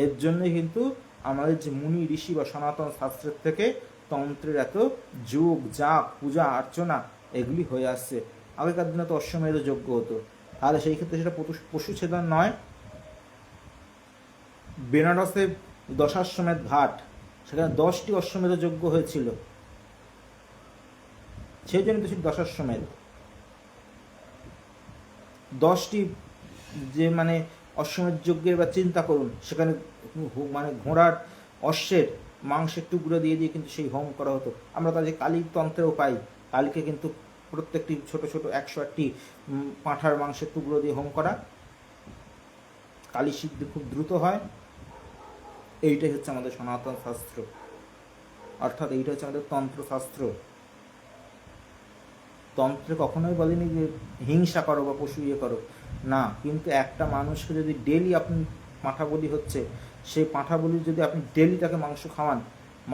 এর জন্যই কিন্তু আমাদের যে মুনি ঋষি বা সনাতন শাস্ত্রের থেকে তন্ত্রের এত যোগ জাপ পূজা অর্চনা এগুলি হয়ে আসছে। আগেকার দিনে তো অশ্বমেধ যজ্ঞ হতো, তাহলে সেই ক্ষেত্রে সেটা পশু ছেদন নয়। বেনারসে দশাশ্বমেধ ঘাট, সেখানে 10টি অশ্বমেধ যজ্ঞ হয়েছিল, সেই জন্য তো সেই দশাশ্বমেধ। 10টি যে মানে অশ্বমেধ যজ্ঞের বা চিন্তা করুন, সেখানে মানে ঘোড়ার অশ্বের মাংসের টুকরো দিয়ে দিয়ে কিন্তু সেই হোম করা হতো। আমরা তাদের কালী তন্ত্রেও পাই, কালীকে কিন্তু প্রত্যেকটি ছোট ছোট 108টি পাঁঠার মাংসের টুকরো দিয়ে হোম করা, কালী সিদ্ধি খুব দ্রুত হয়। এইটাই হচ্ছে আমাদের সনাতন শাস্ত্র, অর্থাৎ এইটা হচ্ছে আমাদের তন্ত্রশাস্ত্র। তন্ত্রে কখনোই বলেনি যে হিংসা করো বা পশু ইয়ে করো, না। কিন্তু একটা মানুষকে যদি ডেলি আপনি পাঁঠা বলি হচ্ছে, সেই পাঁঠা বলির যদি আপনি ডেলি তাকে মাংস খাওয়ান,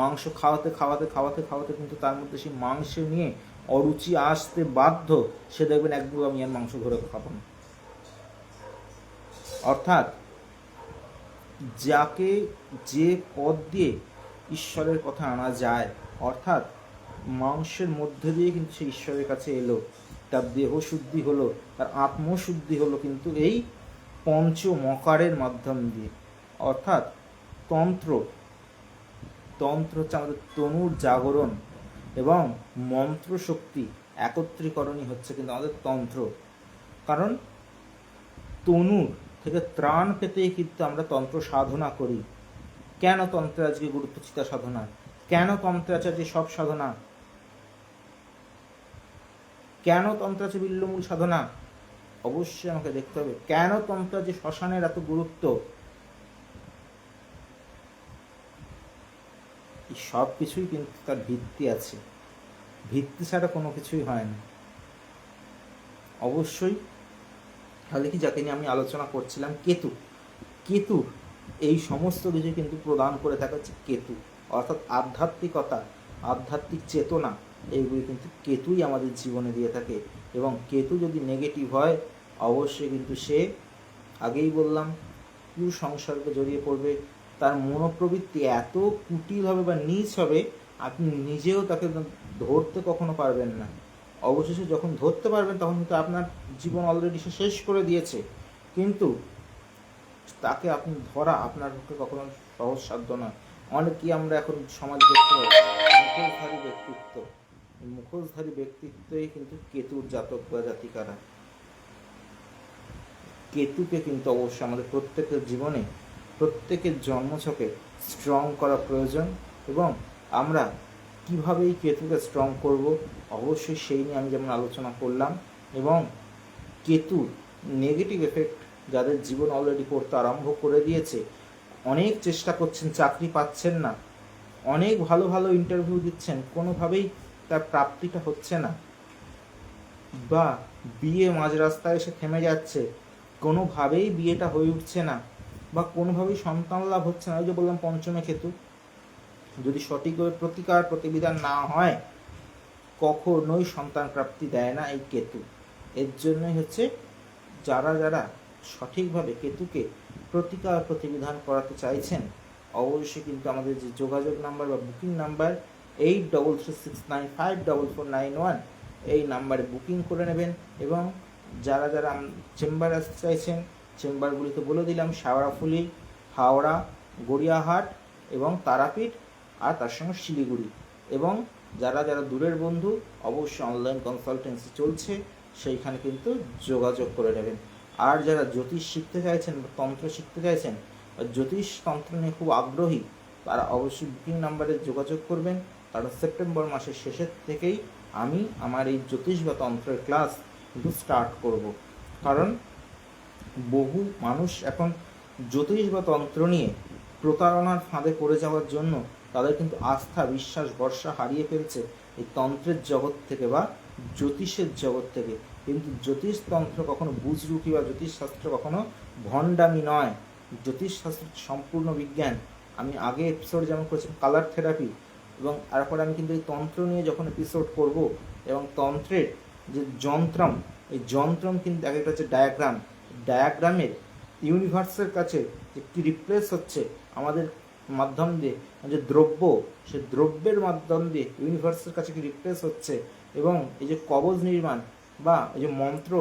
মাংস খাওয়াতে খাওয়াতে খাওয়াতে খাওয়াতে কিন্তু তার মধ্যে সেই মাংস নিয়ে অরুচি আসতে বাধ্য, সে দেখবেন একদম আমি আর মাংস ধরে খাবো না। অর্থাৎ যাকে যে পথ দিয়ে ঈশ্বরের কথা আনা যায়, অর্থাৎ মাংসের মধ্যে দিয়ে কিন্তু সে ঈশ্বরের কাছে এলো, তার দেহ শুদ্ধি হলো, তার আত্মশুদ্ধি হলো কিন্তু এই পঞ্চমকারের মাধ্যম দিয়ে। অর্থাৎ তন্ত্র হচ্ছে আমাদের তনুর জাগরণ এবং মন্ত্র শক্তি একত্রীকরণই হচ্ছে কিন্তু আমাদের তন্ত্র। কারণ তনুর থেকে ত্রাণ পেতেই কিন্তু আমরা তন্ত্র সাধনা করি। কেন তন্ত্রে আজকে গুরুত্ব চিতা সাধনা? কেন তন্ত্রে আছে আজকে সব সাধনা? কেন তন্ত্র আছে বিল্লমূল সাধনা? অবশ্যই আমাকে দেখতে হবে কেন তন্ত্র আছে শ্মশানের এত গুরুত্ব। এই সব কিছুই কিন্তু তার ভিত্তি আছে, ভিত্তি ছাড়া কোনো কিছুই হয় না। অবশ্যই তাহলে কি, যাকে নিয়ে আমি আলোচনা করছিলাম, কেতু এই সমস্ত কিছু কিন্তু প্রদান করে থাকে হচ্ছে কেতু, অর্থাৎ আধ্যাত্মিকতা, আধ্যাত্মিক চেতনা, এইগুলি কিন্তু কেতুই আমাদের জীবনে দিয়ে থাকে। এবং কেতু যদি নেগেটিভ হয়, অবশ্যই কিন্তু সে, আগেই বললাম, কুসংসর্গে জড়িয়ে পড়বে, তার মনোপ্রবৃত্তি এত কুটিল হবে বা নীচ হবে, আপনি নিজেও তাকে ধরতে কখনো পারবেন না। অবশেষে যখন ধরতে পারবেন, তখন কিন্তু আপনার জীবন অলরেডি সে শেষ করে দিয়েছে, কিন্তু তাকে আপনি ধরা আপনার পক্ষে কখনো সহজসাধ্য নয়। অনেকেই আমরা এখন সমাজে দেখতে পাই মুখোশধারী ব্যক্তিত্ব, মুখোশধারী ব্যক্তিত্বই কিন্তু কেতুর জাতক বা জাতিকারা। কেতুকে কিন্তু অবশ্যই আমাদের প্রত্যেকের জীবনে, প্রত্যেকের জন্মছকে স্ট্রং করা প্রয়োজন। এবং আমরা কীভাবে এই কেতুকে স্ট্রং করব, অবশ্যই সেই নিয়ে আমি যেমন আলোচনা করলাম। এবং কেতুর নেগেটিভ এফেক্ট যাদের জীবন অলরেডি পড়তে আরম্ভ করে দিয়েছে, অনেক চেষ্টা করছেন, চাকরি পাচ্ছেন না, অনেক ভালো ভালো ইন্টারভিউ দিচ্ছেন, কোনোভাবেই তার প্রাপ্তিটা হচ্ছে না, বা বিয়ে মাঝ রাস্তায় এসে থেমে যাচ্ছে, কোনোভাবেই বিয়েটা হয়ে উঠছে না, বা কোনোভাবেই সন্তান লাভ হচ্ছে না। ওই যে বললাম পঞ্চমে কেতু, যদি সঠিকভাবে প্রতিকার প্রতিবিধান না হয়, কখনোই সন্তান প্রাপ্তি দেয় না এই কেতু। এর জন্যই হচ্ছে যারা যারা সঠিকভাবে কেতুকে প্রতিকার প্রতিবিধান করাতে চাইছেন, অবশ্যই কিন্তু আমাদের যে যোগাযোগ নাম্বার বা বুকিং নাম্বার 8336954491, এই নাম্বারে বুকিং করে নেবেন। এবং যারা যারা চেম্বারে আসতে চাইছেন, চেম্বারগুলি তো বলে দিলাম, শেওড়াফুলি, হাওড়া, গড়িয়াহাট এবং তারাপীঠ, আর তার সঙ্গে শিলিগুড়ি। এবং যারা যারা দূরের বন্ধু, অবশ্যই অনলাইন কনসালটেন্সি চলছে, সেইখানে কিন্তু যোগাযোগ করে নেবেন। আর যারা জ্যোতিষ শিখতে চাইছেন বা তন্ত্র শিখতে চাইছেন বা জ্যোতিষ তন্ত্র নিয়ে খুব আগ্রহী, তারা অবশ্যই বুকিং নাম্বারে যোগাযোগ করবেন। কারণ সেপ্টেম্বর মাসের শেষের থেকেই আমি আমার এই জ্যোতিষ বা তন্ত্রের ক্লাস কিন্তু স্টার্ট করব। কারণ বহু মানুষ এখন জ্যোতিষ বা তন্ত্র নিয়ে প্রতারণার ফাঁদে পড়ে যাওয়ার জন্য তাদের কিন্তু আস্থা, বিশ্বাস, ভরসা হারিয়ে ফেলছে এই তন্ত্রের জগৎ থেকে বা জ্যোতিষের জগৎ থেকে। কিন্তু জ্যোতিষতন্ত্র কখনো বুজরুকি বা জ্যোতিষশাস্ত্র কখনো ভণ্ডামি নয়। জ্যোতিষশাস্ত্র সম্পূর্ণ বিজ্ঞান। আমি আগে এপিসোড যেমন করেছিলাম কালার থেরাপি, এবং তারপরে আমি কিন্তু এই তন্ত্র নিয়ে যখন এপিসোড করব, এবং তন্ত্রের যে যন্ত্রম, এই যন্ত্রম কিন্তু এক একটা হচ্ছে ডায়াগ্রামের ইউনিভার্সের কাছে যে কী রিপ্লেস হচ্ছে আমাদের মাধ্যম দিয়ে, যে দ্রব্য, সে দ্রব্যের মাধ্যম দিয়ে ইউনিভার্সের কাছে কি রিপ্লেস হচ্ছে, এবং এই যে কবজ নির্মাণ বা এই যে মন্ত্র,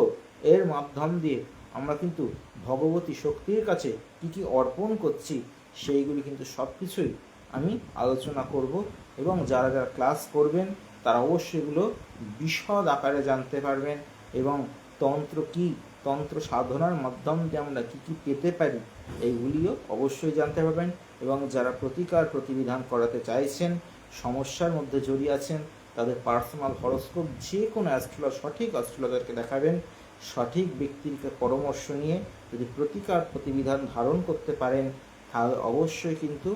এর মাধ্যম দিয়ে আমরা কিন্তু ভগবতী শক্তির কাছে কি কি অর্পণ করছি, সেইগুলি কিন্তু সব কিছুই আমি আলোচনা করব। এবং যারা যারা ক্লাস করবেন তারা অবশ্যই এগুলো বিশদ আকারে জানতে পারবেন। এবং তন্ত্র কি, তন্ত্র সাধনার মাধ্যম দিয়ে আমরা কী কী পেতে পারি, এইগুলিও অবশ্যই জানতে পারবেন। এবং যারা প্রতিকার প্রতিবিধান করাতে চাইছেন, সমস্যার মধ্যে জড়িয়ে আছেন, তাদের পার্সোনাল হরোস্কোপ যে কোনো সঠিক অ্যাস্ট্রোলজারকে দেখাবেন। সঠিক ব্যক্তির পরামর্শ নিয়ে যদি প্রতিকার প্রতিবিধান ধারণ করতে পারেন, তাহলে অবশ্যই কিন্তু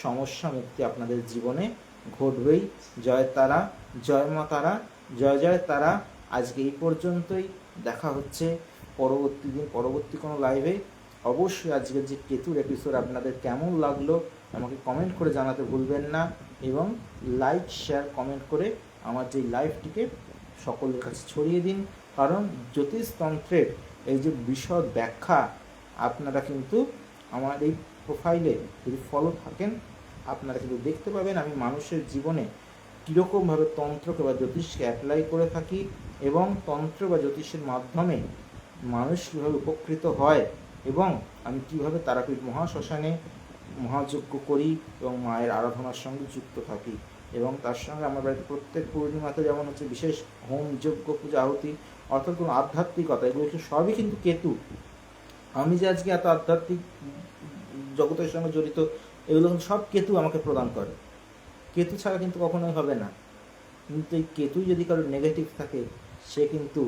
সমস্যা মুক্তি আপনাদের জীবনে ঘটবেই। জয় তারা, জয় মা তারা, জয় জয় তারা। আজকে এই পর্যন্তই, দেখা হচ্ছে পরবর্তী দিন পরবর্তী কোনো লাইভে। অবশ্যই আজকের যে কেতুর এপিসোড আপনাদের কেমন লাগলো আমাকে কমেন্ট করে জানাতে ভুলবেন না। এবং লাইক, শেয়ার, কমেন্ট করে আমার যে লাইভটিকে সকলের কাছে ছড়িয়ে দিন। কারণ জ্যোতিষতন্ত্রের এই যে বিশদ ব্যাখ্যা আপনারা কিন্তু আমার এই প্রোফাইলে যদি ফলো থাকেন, আপনারা কিন্তু দেখতে পাবেন আমি মানুষের জীবনে কীরকমভাবে তন্ত্রকে বা জ্যোতিষকে অ্যাপ্লাই করে থাকি, এবং তন্ত্র বা জ্যোতিষের মাধ্যমে মানুষ কীভাবে উপকৃত হয়, এবং আমি কীভাবে তারাপীঠ মহাশ্মশানে মহাযজ্ঞ করি এবং মায়ের আরাধনার সঙ্গে যুক্ত থাকি। এবং তার সঙ্গে আমার বাড়িতে প্রত্যেক পূর্ণিমাতে যেমন হচ্ছে বিশেষ হোম, যজ্ঞ, পূজা, আহুতি, অর্থাৎ কোনো আধ্যাত্মিকতা, এগুলো সবই কিন্তু কেতু। আমি যে আজকে এত আধ্যাত্মিক জগতের সঙ্গে জড়িত, এগুলো কিন্তু সব কেতু আমাকে প্রদান করে। কেতু ছাড়া কিন্তু কখনোই হবে না। কিন্তু এই কেতু যদি কারোর নেগেটিভ থাকে, সে কিন্তু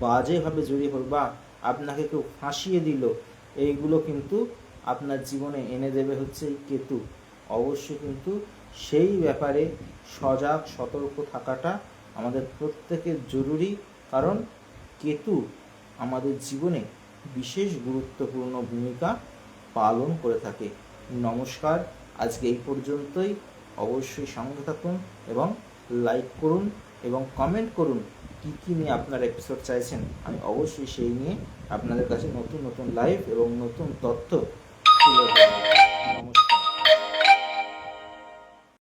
বাজেভাবে জড়িয়ে পড়বে বা আপনাকে কেউ ফাঁসিয়ে দিল, এইগুলো কিন্তু আপনার জীবনে এনে দেবে হচ্ছে এই কেতু। অবশ্যই কিন্তু সেই ব্যাপারে সজাগ সতর্ক থাকাটা আমাদের প্রত্যেকের জরুরি। কারণ কেতু আমাদের জীবনে বিশেষ গুরুত্বপূর্ণ ভূমিকা পালন করে থাকে। নমস্কার, আজকে এই পর্যন্তই। অবশ্যই সঙ্গে থাকুন এবং লাইক করুন এবং কমেন্ট করুন কী কী নিয়ে আপনারা এপিসোড চাইছেন। আমি অবশ্যই সেই নিয়ে আপনাদের কাছে নতুন নতুন লাইভ এবং নতুন তথ্য তুলে ধরব।